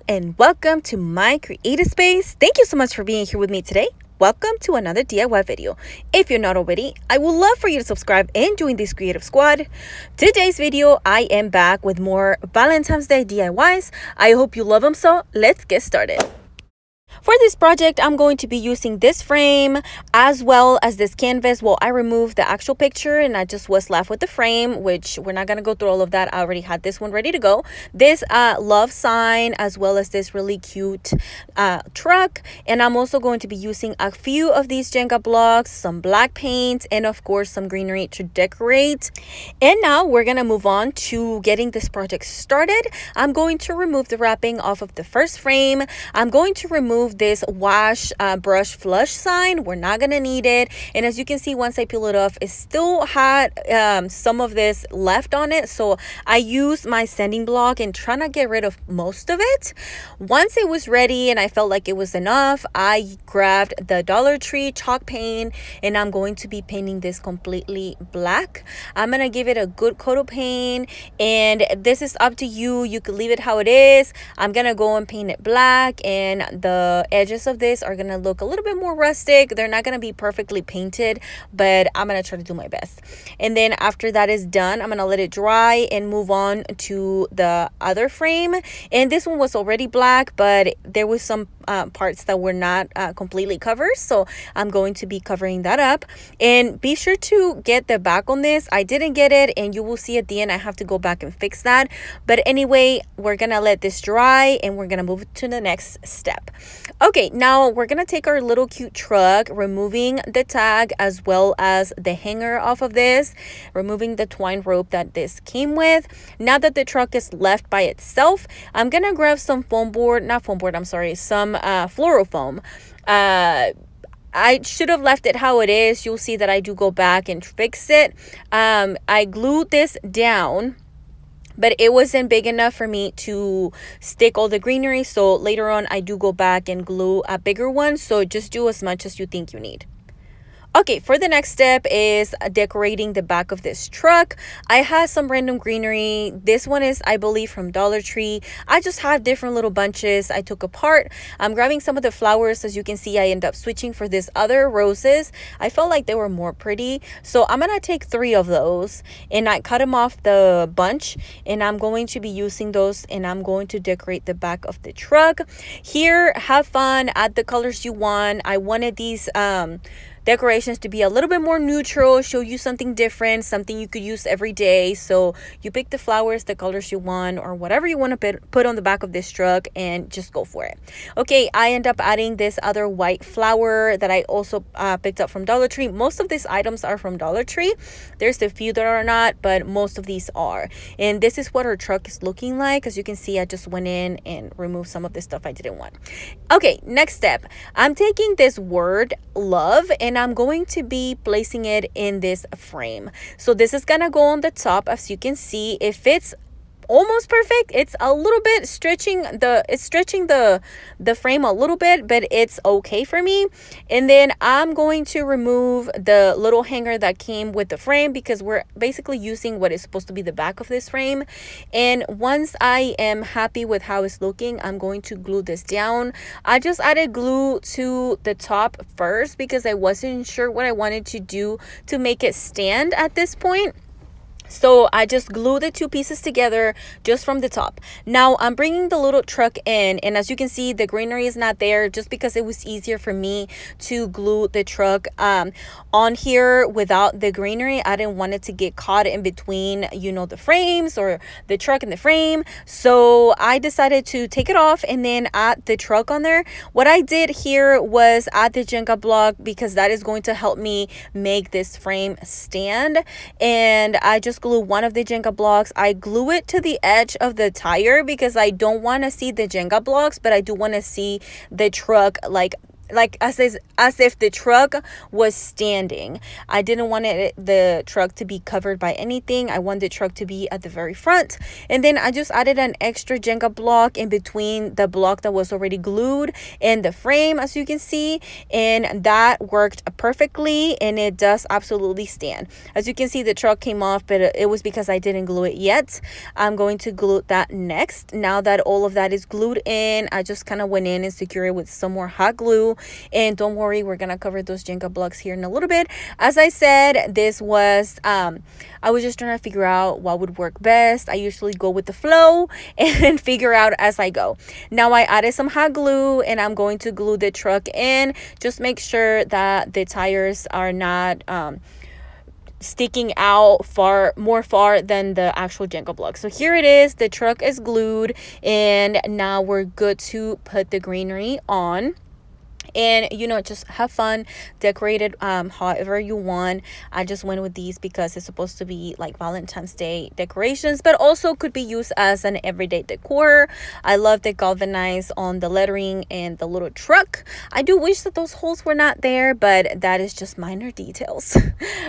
and welcome to my creative space. Thank you so much for being here with me today. Welcome to another DIY video. If you're not already, I would love for you to subscribe and join this creative squad. Today's video, I am back with more Valentine's Day DIYs. I hope you love them, so let's get started. For this project, I'm going to be using this frame as well as this canvas. Well, I removed the actual picture and I just was left with the frame, which we're not going to go through all of that. I already had this one ready to go. This love sign as well as this really cute truck. And I'm also going to be using a few of these Jenga blocks, some black paint, and of course some greenery to decorate. And now we're going to move on to getting this project started. I'm going to remove the wrapping off of the first frame. I'm going to remove this wash brush flush sign. We're not gonna need it, and as you can see, once I peel it off, it still had some of this left on it, so I used my sanding block and trying to get rid of most of it. Once it was ready and I felt like it was enough, I grabbed the Dollar Tree chalk paint and I'm going to be painting this completely black. I'm gonna give it a good coat of paint, and this is up to you. You could leave it how it is. I'm gonna go and paint it black, and the edges of this are gonna look a little bit more rustic. They're not gonna be perfectly painted, but I'm gonna try to do my best. And then after that is done, I'm gonna let it dry and move on to the other frame. And this one was already black, but there was some parts that were not completely covered, so I'm going to be covering that up. And be sure to get the back on this. I didn't get it, and you will see at the end I have to go back and fix that. But anyway, we're gonna let this dry and we're gonna move to the next step. Okay, now we're gonna take our little cute truck, removing the tag as well as the hanger off of this, removing the twine rope that this came with. Now that the truck is left by itself, I'm gonna grab some foam board, not foam board, I'm sorry, some floral foam. I should have left it how it is. You'll see that I do go back and fix it. I glued this down, but it wasn't big enough for me to stick all the greenery, so later on I do go back and glue a bigger one, so just do as much as you think you need. Okay, for the next step is decorating the back of this truck. I had some random greenery. This one is, I believe, from Dollar Tree. I just have different little bunches I took apart. I'm grabbing some of the flowers. As you can see, I end up switching for this other roses. I felt like they were more pretty, so I'm gonna take 3 of those and I cut them off the bunch, and I'm going to be using those, and I'm going to decorate the back of the truck. Here, have fun, add the colors you want. I wanted these decorations to be a little bit more neutral, show you something different, something you could use every day. So you pick the flowers, the colors you want, or whatever you want to put on the back of this truck, and just go for it. Okay, I end up adding this other white flower that I also picked up from Dollar Tree. Most of these items are from Dollar Tree. There's a few that are not, but most of these are. And this is what our truck is looking like. As you can see, I just went in and removed some of the stuff I didn't want. Okay, next step. I'm taking this word love and I'm going to be placing it in this frame. So this is gonna go on the top. As you can see, it fits almost perfect. It's a little bit stretching the frame a little bit, but it's okay for me. And then I'm going to remove the little hanger that came with the frame, because we're basically using what is supposed to be the back of this frame. And once I am happy with how it's looking, I'm going to glue this down. I just added glue to the top first because I wasn't sure what I wanted to do to make it stand at this point. So I just glue the 2 pieces together just from the top. Now I'm bringing the little truck in, and as you can see, the greenery is not there just because it was easier for me to glue the truck on here without the greenery. I didn't want it to get caught in between, you know, the frames or the truck and the frame. So I decided to take it off and then add the truck on there. What I did here was add the Jenga block because that is going to help me make this frame stand. And I just glue one of the Jenga blocks. I glue it to the edge of the tire because I don't want to see the Jenga blocks, but I do want to see the truck like like as if the truck was standing. I didn't want the truck to be covered by anything. I wanted the truck to be at the very front. And then I just added an extra Jenga block in between the block that was already glued and the frame, as you can see, and that worked perfectly, and it does absolutely stand. As you can see, the truck came off, but it was because I didn't glue it yet. I'm going to glue that next. Now that all of that is glued in, I just kind of went in and secured it with some more hot glue. And don't worry, we're gonna cover those Jenga blocks here in a little bit. As I said, this was I was just trying to figure out what would work best. I usually go with the flow and figure out as I go. Now I added some hot glue, and I'm going to glue the truck in. Just make sure that the tires are not sticking out more far than the actual Jenga block. So here it is, the truck is glued, and now we're good to put the greenery on. And just have fun, decorate it however you want. I just went with these because it's supposed to be like Valentine's Day decorations, but also could be used as an everyday decor. I love the galvanized on the lettering and the little truck. I do wish that those holes were not there, but that is just minor details.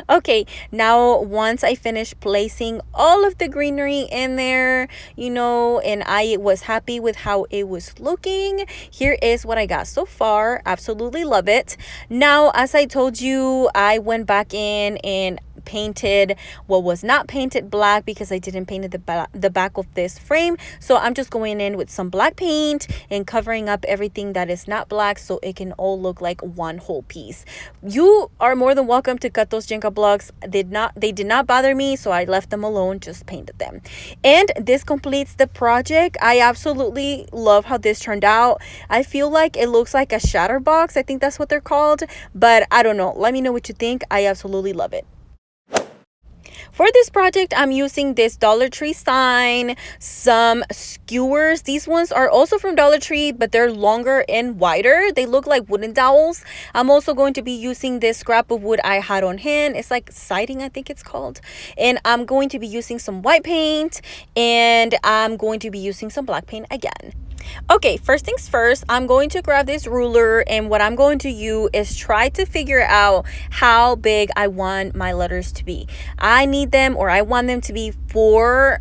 Okay, now once I finished placing all of the greenery in there, and I was happy with how it was looking, here is what I got so far. Absolutely love it. Now, as I told you, I went back in and painted what was not painted black because I didn't paint the back of this frame. So I'm just going in with some black paint and covering up everything that is not black so it can all look like one whole piece. You are more than welcome to cut those Jenga blocks. They did not bother me, so I left them alone, just painted them. And this completes the project. I absolutely love how this turned out. I feel like it looks like a shatter box. I think that's what they're called, but I don't know. Let me know what you think. I absolutely love it. For this project, I'm using this Dollar Tree sign, some skewers. These ones are also from Dollar Tree, but they're longer and wider. They look like wooden dowels. I'm also going to be using this scrap of wood I had on hand. It's like siding, I think it's called. And I'm going to be using some white paint, and I'm going to be using some black paint again. Okay, first things first, I'm going to grab this ruler, and what I'm going to do is try to figure out how big I want my letters to be. I want them to be 4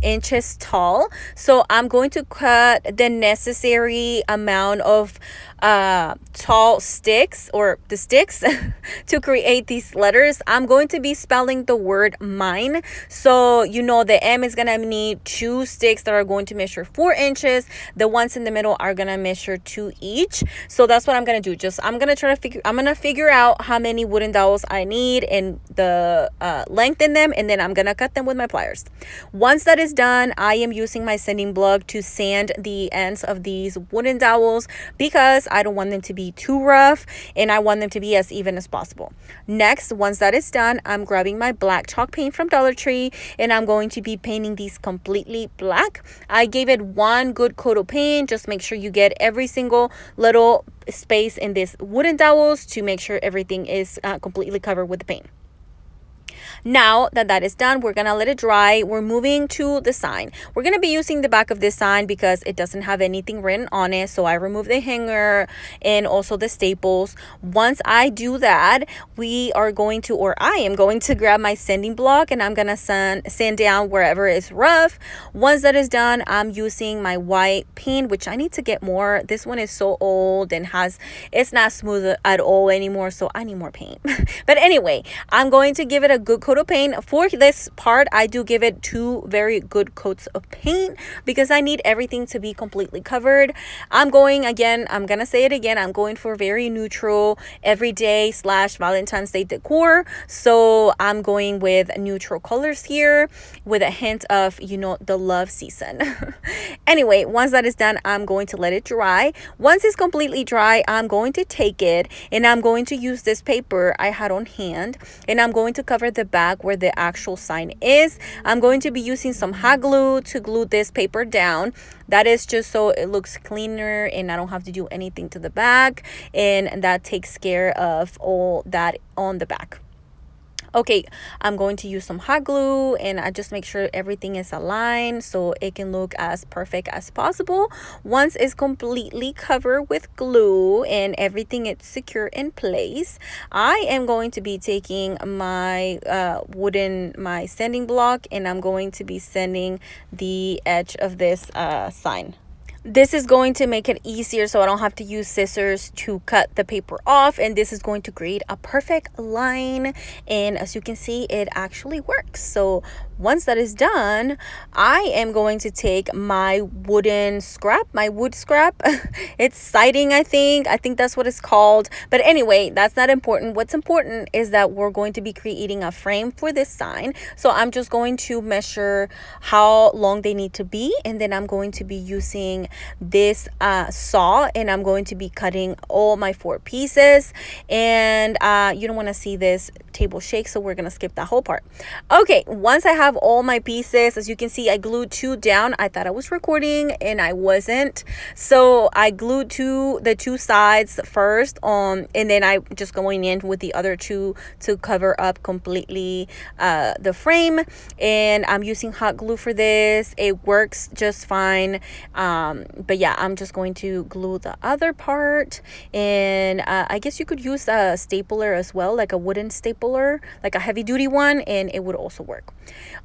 inches tall. So I'm going to cut the necessary amount of tall sticks, or the sticks to create these letters. I'm going to be spelling the word mine. So the M is gonna need 2 sticks that are going to measure 4 inches. The ones in the middle are gonna measure 2 each. So that's what I'm gonna do. I'm gonna figure out how many wooden dowels I need and the length in them, and then I'm gonna cut them with my pliers. Once that is done, I am using my sanding block to sand the ends of these wooden dowels because I don't want them to be too rough, and I want them to be as even as possible. Next, once that is done, I'm grabbing my black chalk paint from Dollar Tree, and I'm going to be painting these completely black. I gave it 1 good coat of paint. Just make sure you get every single little space in these wooden dowels to make sure everything is completely covered with the paint. Now that is done, we're gonna let it dry. We're moving to the sign. We're gonna be using the back of this sign because it doesn't have anything written on it, so I removed the hanger and also the staples. Once I do that, I am going to grab my sanding block, and I'm gonna sand down wherever it's rough. Once that is done, I'm using my white paint, which I need to get more. This one is so old and it's not smooth at all anymore, so I need more paint. But anyway, I'm going to give it a good coat of paint. For this part, I do give it 2 very good coats of paint because I need everything to be completely covered. I'm gonna say it again, I'm going for very neutral everyday / Valentine's Day decor. So I'm going with neutral colors here with a hint of the love season. Anyway, once that is done, I'm going to let it dry. Once it's completely dry, I'm going to take it and I'm going to use this paper I had on hand, and I'm going to cover the back where the actual sign is. I'm going to be using some hot glue to glue this paper down. That is just so it looks cleaner and I don't have to do anything to the back, and that takes care of all that on the back. Okay, I'm going to use some hot glue, and I just make sure everything is aligned so it can look as perfect as possible. Once it's completely covered with glue and everything is secure in place, I am going to be taking my my sanding block, and I'm going to be sanding the edge of this sign. This is going to make it easier so I don't have to use scissors to cut the paper off, and this is going to create a perfect line, and as you can see, it actually works. So once that is done, I am going to take my wood scrap. It's siding, I think that's what it's called, but anyway, that's not important. What's important is that we're going to be creating a frame for this sign. So I'm just going to measure how long they need to be, and then I'm going to be using this saw, and I'm going to be cutting all my 4 pieces. And you don't want to see this table shake, so we're gonna skip that whole part. Okay, once I have all my pieces, as you can see, I glued 2 down. I thought I was recording and I wasn't, so I glued the two sides first and then I just going in with the other 2 to cover up completely the frame. And I'm using hot glue for this. It works just fine, but yeah, I'm just going to glue the other part. And I guess you could use a stapler as well, like a wooden stapler, like a heavy duty one, and it would also work.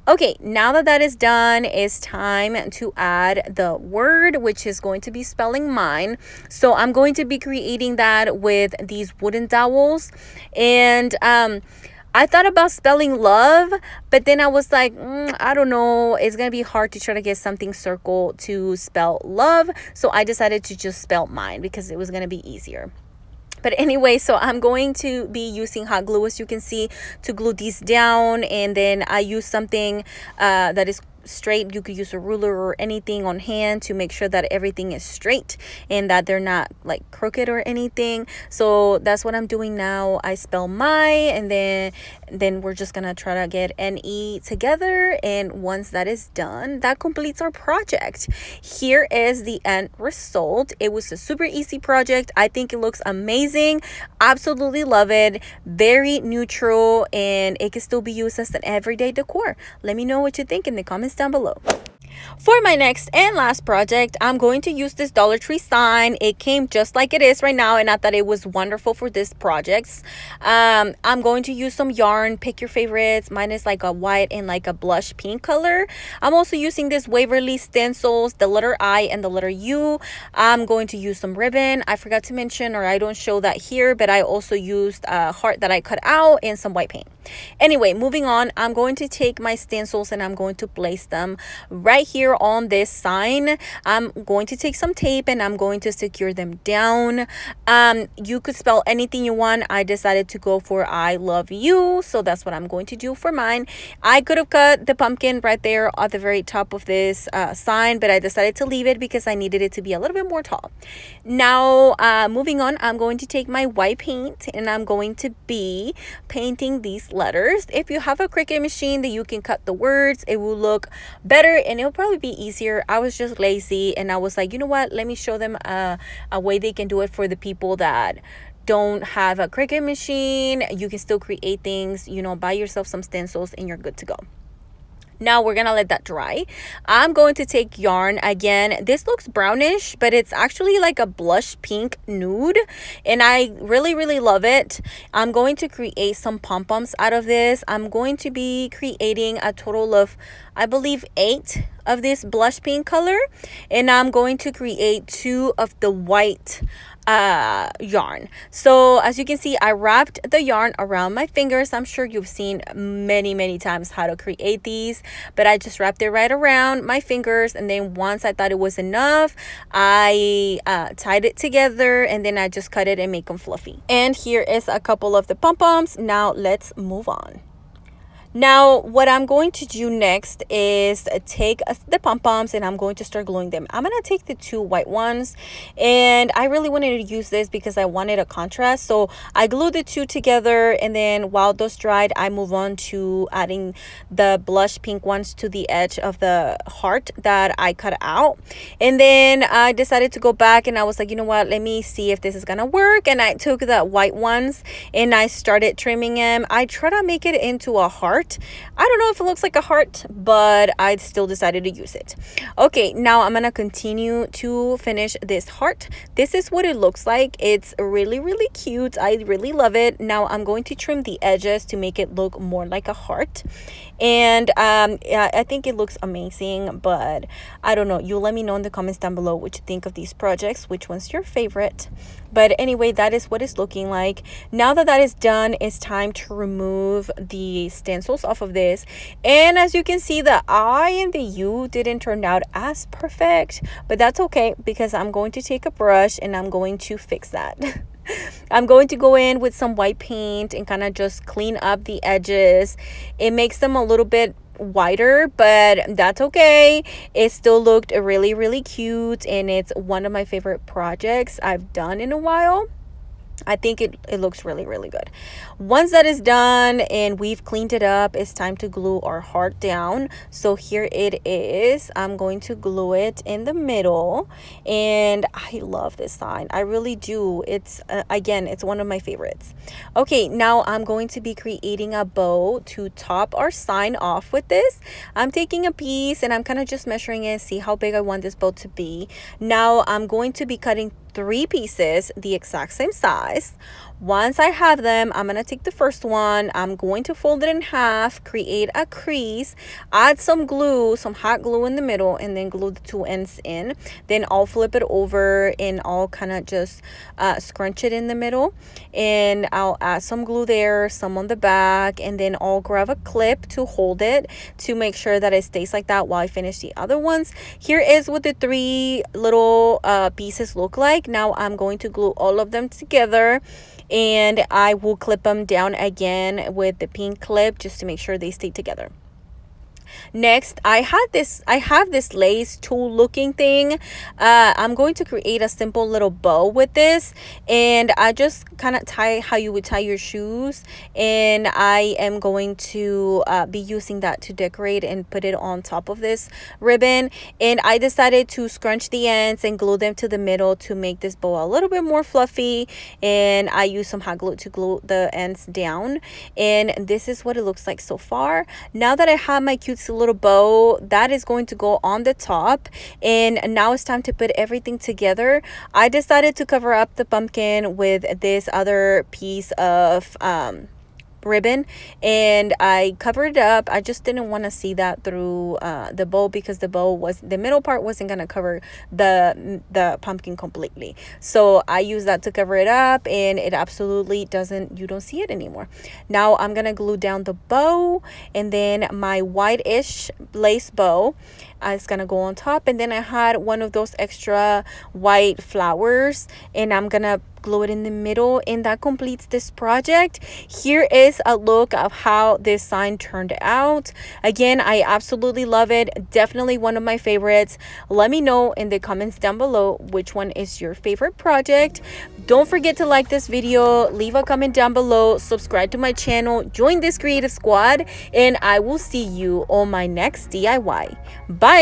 Okay, now that is done, it's time to add the word, which is going to be spelling mine. So I'm going to be creating that with these wooden dowels. And I thought about spelling love, but then I was like, I don't know, it's gonna be hard to try to get something circle to spell love, so I decided to just spell mine because it was gonna be easier. But anyway, so I'm going to be using hot glue, as you can see, to glue these down. And then I use something that is straight. You could use a ruler or anything on hand to make sure that everything is straight and that they're not like crooked or anything. So that's what I'm doing now. I spell my, and then we're just gonna try to get NE together. And once that is done, that completes our project. Here is the end result. It was a super easy project. I think it looks amazing. Absolutely love it. Very neutral, and it can still be used as an everyday decor. Let me know what you think in the comments down below. For my next and last project, I'm going to use this Dollar Tree sign. It came just like it is right now, and I thought it was wonderful for this project. I'm going to use some yarn. Pick your favorites. Mine is like a white and like a blush pink color. I'm also using this WAVERLY stencils, the letter I and the letter U. I'm going to use some ribbon. I forgot to mention, or I don't show that here, but I also used a heart that I cut out and some white paint. Anyway, moving on, I'm going to take my stencils and I'm going to place them right here on this sign. I'm going to take some tape and I'm going to secure them down. You could spell anything you want. I decided to go for I love you, so that's what I'm going to do for mine. I could have cut the pumpkin right there at the very top of this sign, but I decided to leave it because I needed it to be a little bit more tall. Now moving on, I'm going to take my white paint and I'm going to be painting these letters. If you have a Cricut machine that you can cut the words, it will look better and it'll probably be easier. I was just lazy and I was like, you know what, let me show them a way they can do it for the people that don't have a Cricut machine. You can still create things, you know, buy yourself some stencils and you're good to go. Now we're gonna let that dry. I'm going to take yarn again. This looks brownish, but it's actually like a blush pink nude, and I really love it. I'm going to create some pom-poms out of this. I'm going to be creating a total of, I believe, 8 of this blush pink color, and I'm going to create 2 of the white yarn. So as you can see, I wrapped the yarn around my fingers. I'm sure you've seen many times how to create these, but I just wrapped it right around my fingers, and then once I thought it was enough, I tied it together, and then I just cut it and make them fluffy. And here is a couple of the pom-poms. Now let's move on. Now, what I'm going to do next is take the pom-poms and I'm going to start gluing them. I'm going to take the two white ones, and I really wanted to use this because I wanted a contrast. So I glued the two together, and then while those dried, I move on to adding the blush pink ones to the edge of the heart that I cut out. And then I decided to go back and I was like, you know what, let me see if this is going to work. And I took the white ones and I started trimming them. I try to make it into a heart. I don't know if it looks like a heart, but I still decided to use it. Okay, now I'm gonna continue to finish this heart. This is what it looks like. It's really, really cute. I really love it. Now I'm going to trim the edges to make it look more like a heart. And yeah, I think it looks amazing, but I don't know. You let me know in the comments down below what you think of these projects, which one's your favorite. But anyway, that is what it's looking like. Now that that is done, it's time to remove the stencils off of this. And as you can see, the I and the U didn't turn out as perfect, but that's okay because I'm going to take a brush and I'm going to fix that. I'm going to go in with some white paint and kind of just clean up the edges. It makes them a little bit wider, but that's okay. It still looked really, really cute, and it's one of my favorite projects I've done in a while. I think it looks really, really good. Once that is done and we've cleaned it up, it's time to glue our heart down. So here it is. I'm going to glue it in the middle, and I love this sign. I really do. It's again, it's one of my favorites. Okay, now I'm going to be creating a bow to top our sign off with this. I'm taking a piece and I'm kind of just measuring it, see how big I want this bow to be. Now I'm going to be cutting 3 pieces the exact same size. Once I have them, I'm going to take the first one, I'm going to fold it in half, create a crease, add some glue, some hot glue in the middle, and then glue the 2 ends in. Then I'll flip it over and I'll kind of just scrunch it in the middle, and I'll add some glue there, some on the back, and then I'll grab a clip to hold it to make sure that it stays like that while I finish the other ones. Here is what the 3 little pieces look like. Now I'm going to glue all of them together, and I will clip them down again with the pink clip just to make sure they stay together. Next, I have this lace tool looking thing. I'm going to create a simple little bow with this, and I just kind of tie how you would tie your shoes, and I am going to be using that to decorate and put it on top of this ribbon. And I decided to scrunch the ends and glue them to the middle to make this bow a little bit more fluffy, and I use some hot glue to glue the ends down. And this is what it looks like so far. Now that I have my cute little bow, that is going to go on the top, and now it's time to put everything together. I decided to cover up the pumpkin with this other piece of ribbon, and I covered it up. I just didn't want to see that through the bow, because the middle part wasn't going to cover the pumpkin completely. So I used that to cover it up, and it absolutely doesn't, you don't see it anymore. Now I'm going to glue down the bow, and then my white-ish lace bow is gonna go on top, and then I had one of those extra white flowers, and I'm gonna glue it in the middle, and that completes this project. Here is a look of how this sign turned out. Again, I absolutely love it. Definitely one of my favorites. Let me know in the comments down below which one is your favorite project. Don't forget to like this video, leave a comment down below, subscribe to my channel, join this creative squad, and I will see you on my next DIY. Bye.